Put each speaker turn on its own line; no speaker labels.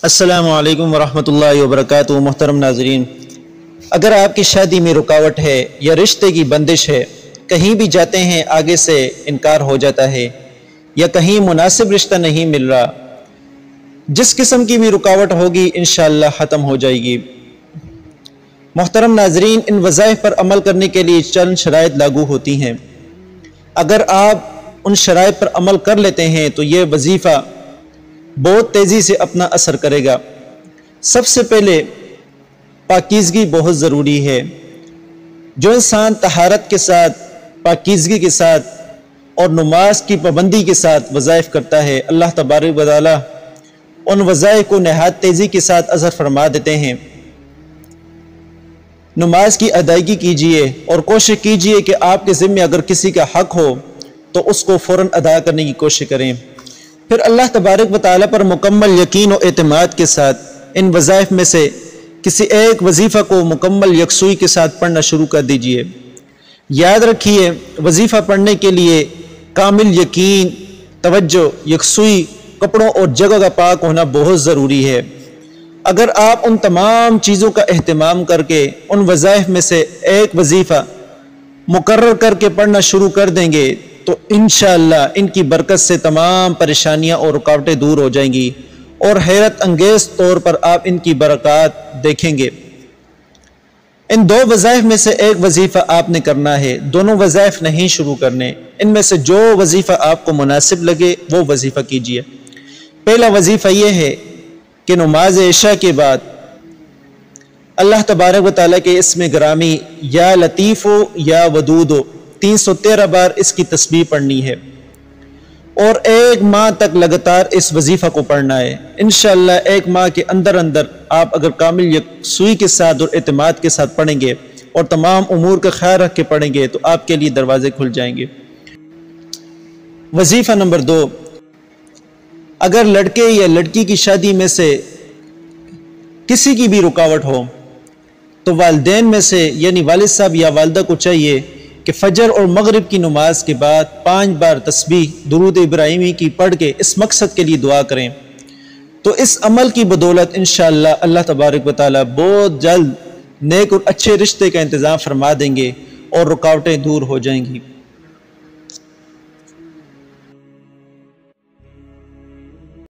السلام علیکم ورحمۃ اللہ وبرکاتہ۔ محترم ناظرین، اگر آپ کی شادی میں رکاوٹ ہے یا رشتے کی بندش ہے، کہیں بھی جاتے ہیں آگے سے انکار ہو جاتا ہے یا کہیں مناسب رشتہ نہیں مل رہا، جس قسم کی بھی رکاوٹ ہوگی انشاءاللہ ختم ہو جائے گی۔ محترم ناظرین، ان وظائف پر عمل کرنے کے لیے چند شرائط لاگو ہوتی ہیں۔ اگر آپ ان شرائط پر عمل کر لیتے ہیں تو یہ وظیفہ بہت تیزی سے اپنا اثر کرے گا۔ سب سے پہلے پاکیزگی بہت ضروری ہے۔ جو انسان طہارت کے ساتھ، پاکیزگی کے ساتھ اور نماز کی پابندی کے ساتھ وظائف کرتا ہے، اللہ تبارک و تعالی ان وظائف کو نہایت تیزی کے ساتھ اثر فرما دیتے ہیں۔ نماز کی ادائیگی کیجئے اور کوشش کیجئے کہ آپ کے ذمہ اگر کسی کا حق ہو تو اس کو فوراً ادا کرنے کی کوشش کریں۔ پھر اللہ تبارک و تعالی پر مکمل یقین و اعتماد کے ساتھ ان وظائف میں سے کسی ایک وظیفہ کو مکمل یکسوئی کے ساتھ پڑھنا شروع کر دیجئے۔ یاد رکھیے، وظیفہ پڑھنے کے لیے کامل یقین، توجہ، یکسوئی، کپڑوں اور جگہ کا پاک ہونا بہت ضروری ہے۔ اگر آپ ان تمام چیزوں کا اہتمام کر کے ان وظائف میں سے ایک وظیفہ مقرر کر کے پڑھنا شروع کر دیں گے تو انشاءاللہ ان کی برکت سے تمام پریشانیاں اور رکاوٹیں دور ہو جائیں گی اور حیرت انگیز طور پر آپ ان کی برکات دیکھیں گے۔ ان دو وظائف میں سے ایک وظیفہ آپ نے کرنا ہے، دونوں وظائف نہیں شروع کرنے۔ ان میں سے جو وظیفہ آپ کو مناسب لگے وہ وظیفہ کیجئے۔ پہلا وظیفہ یہ ہے کہ نماز عشاء کے بعد اللہ تبارک و تعالیٰ کے اسم گرامی یا لطیف یا ودود 313 بار اس کی تسبیح پڑھنی ہے اور 1 ماہ تک لگاتار اس وظیفہ کو پڑھنا ہے۔ انشاءاللہ 1 ماہ کے اندر آپ اگر کامل یکسوئی کے ساتھ اور اعتماد کے ساتھ پڑھیں گے اور تمام امور کا خیال رکھ کے پڑھیں گے تو آپ کے لیے دروازے کھل جائیں گے۔ وظیفہ نمبر 2، اگر لڑکے یا لڑکی کی شادی میں سے کسی کی بھی رکاوٹ ہو تو والدین میں سے یعنی والد صاحب یا والدہ کو چاہیے کہ فجر اور مغرب کی نماز کے بعد 5 بار تسبیح درود ابراہیمی کی پڑھ کے اس مقصد کے لیے دعا کریں، تو اس عمل کی بدولت انشاءاللہ اللہ تبارک و تعالی بہت جلد نیک اور اچھے رشتے کا انتظام فرما دیں گے اور رکاوٹیں دور ہو جائیں گی۔